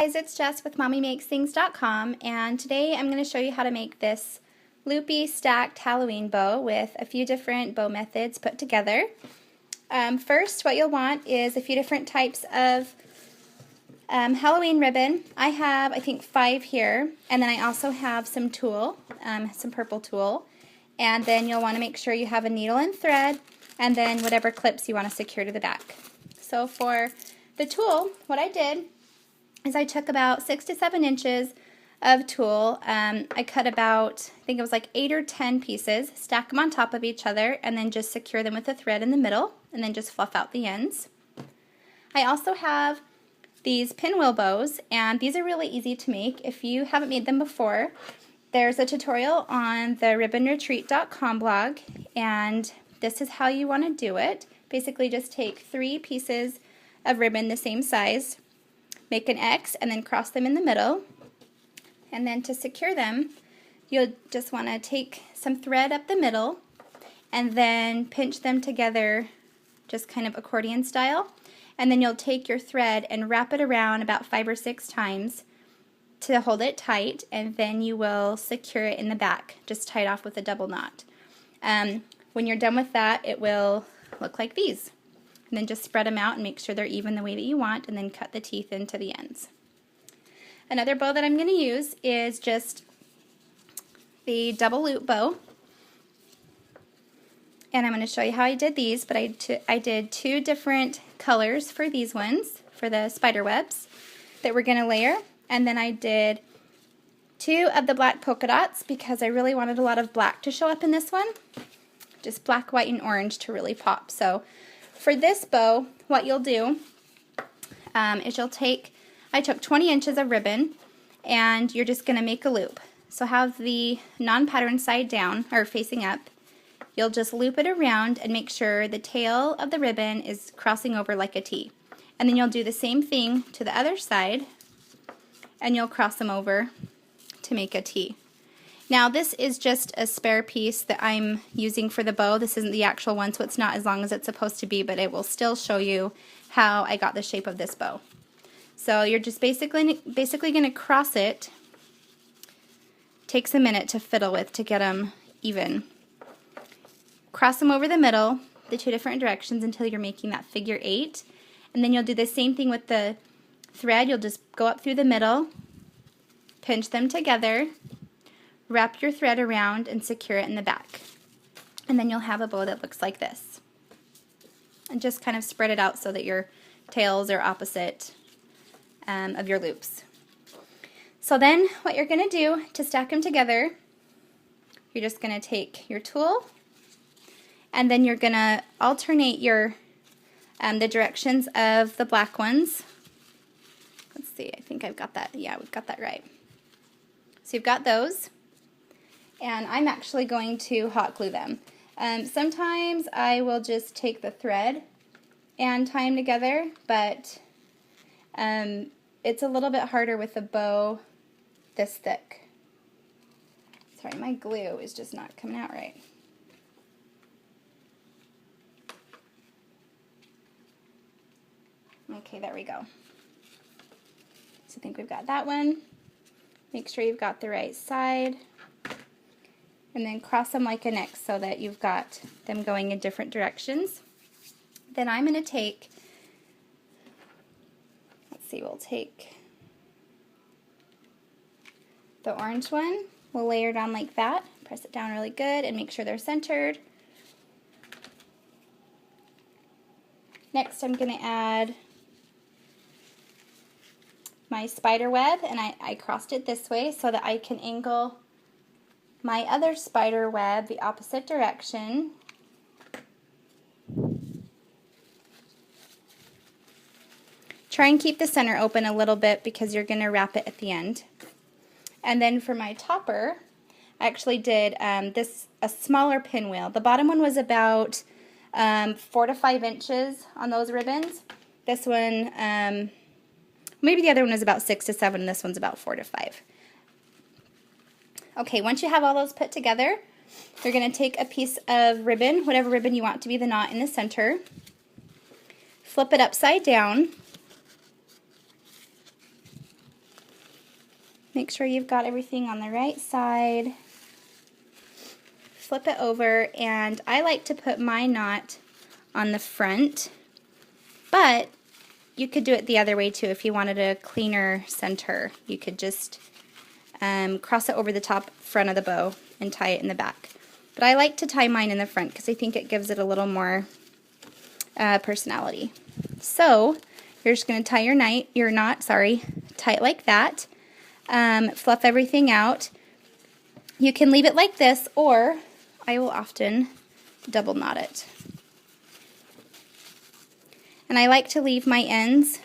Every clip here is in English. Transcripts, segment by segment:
Guys, it's Jess with MommyMakesThings.com, and today I'm going to show you how to make this loopy stacked Halloween bow with a few different bow methods put together. First, what you'll want is a few different types of Halloween ribbon. I have, I think, 5 here, and then I also have some tulle, some purple tulle, and then you'll want to make sure you have a needle and thread, and then whatever clips you want to secure to the back. So for the tulle, what I did is I took about 6 to 7 inches of tulle. I cut about, I think it was like 8 or 10 pieces, stack them on top of each other, and then just secure them with a thread in the middle, and then just fluff out the ends. I also have these pinwheel bows, and these are really easy to make. If you haven't made them before, there's a tutorial on the ribbonretreat.com blog, and this is how you want to do it. Basically just take 3 pieces of ribbon the same size, make an X, and then cross them in the middle. And then to secure them, you'll just want to take some thread up the middle and then pinch them together just kind of accordion style. And then you'll take your thread and wrap it around about 5 or 6 times to hold it tight, and then you will secure it in the back, just tie it off with a double knot. When you're done with that, it will look like these. And then just spread them out and make sure they're even the way that you want, and then cut the teeth into the ends. Another bow that I'm going to use is just the double loop bow. And I'm going to show you how I did these, but I did 2 different colors for these ones, for the spider webs that we're going to layer. And then I did 2 of the black polka dots because I really wanted a lot of black to show up in this one. Just black, white, and orange to really pop. So for this bow, what you'll do is I took 20 inches of ribbon, and you're just going to make a loop. So have the non-pattern side down, or facing up. You'll just loop it around and make sure the tail of the ribbon is crossing over like a T. And then you'll do the same thing to the other side, and you'll cross them over to make a T. Now this is just a spare piece that I'm using for the bow. This isn't the actual one, so it's not as long as it's supposed to be, but it will still show you how I got the shape of this bow. So you're just basically going to cross it. Takes a minute to fiddle with to get them even. Cross them over the middle, the 2 different directions, until you're making that figure 8. And then you'll do the same thing with the thread. You'll just go up through the middle, pinch them together, wrap your thread around, and secure it in the back. And then you'll have a bow that looks like this. And just kind of spread it out so that your tails are opposite of your loops. So then what you're going to do to stack them together, you're just going to take your tulle, and then you're going to alternate your the directions of the black ones. Let's see, I think I've got that. Yeah, we've got that right. So you've got those, and I'm actually going to hot glue them. Sometimes I will just take the thread and tie them together, but it's a little bit harder with a bow this thick. Sorry, my glue is just not coming out right. Okay, there we go. So I think we've got that one. Make sure you've got the right side. And then cross them like an X so that you've got them going in different directions. Then I'm going to take, let's see, we'll take the orange one. We'll layer it on like that. Press it down really good and make sure they're centered. Next I'm going to add my spider web, and I crossed it this way so that I can angle my other spider web the opposite direction. Try and keep the center open a little bit because you're going to wrap it at the end. And then for my topper, I actually did a smaller pinwheel. The bottom one was about 4 to 5 inches on those ribbons. This one, maybe the other one was about 6 to 7, and this one's about 4 to 5. Okay, once you have all those put together, you're going to take a piece of ribbon, whatever ribbon you want to be the knot in the center, flip it upside down, Make sure you've got everything on the right side. Flip it over, and I like to put my knot on the front, but you could do it the other way too. If you wanted a cleaner center, you could just cross it over the top front of the bow and tie it in the back. But I like to tie mine in the front because I think it gives it a little more personality. So you're just going to tie your knot, tie it like that. Fluff everything out. You can leave it like this, or I will often double knot it. And I like to leave my ends,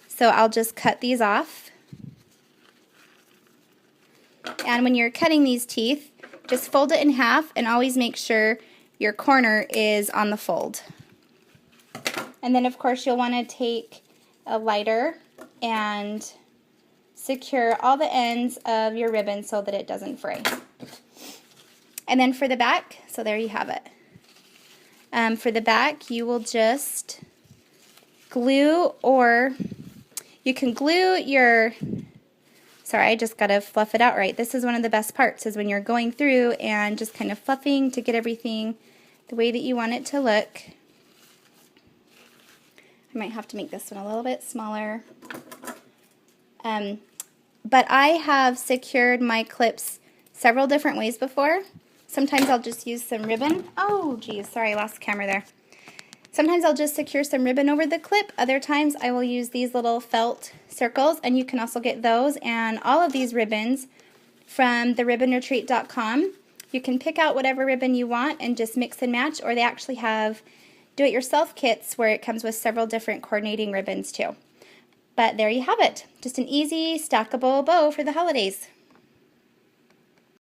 so I'll just cut these off. And when you're cutting these teeth, just fold it in half and always make sure your corner is on the fold. And then of course you'll want to take a lighter and secure all the ends of your ribbon so that it doesn't fray. And then for the back, so there you have it. For the back, you will just glue, or you can glue your, sorry, I just got to fluff it out right. This is one of the best parts, is when you're going through and just kind of fluffing to get everything the way that you want it to look. I might have to make this one a little bit smaller. But I have secured my clips several different ways before. Sometimes I'll just use some ribbon. Oh, geez, sorry, I lost the camera there. Sometimes I'll just secure some ribbon over the clip. Other times I will use these little felt circles, and you can also get those and all of these ribbons from theribbonretreat.com. You can pick out whatever ribbon you want and just mix and match, or they actually have do-it-yourself kits where it comes with several different coordinating ribbons too. But there you have it, just an easy stackable bow for the holidays.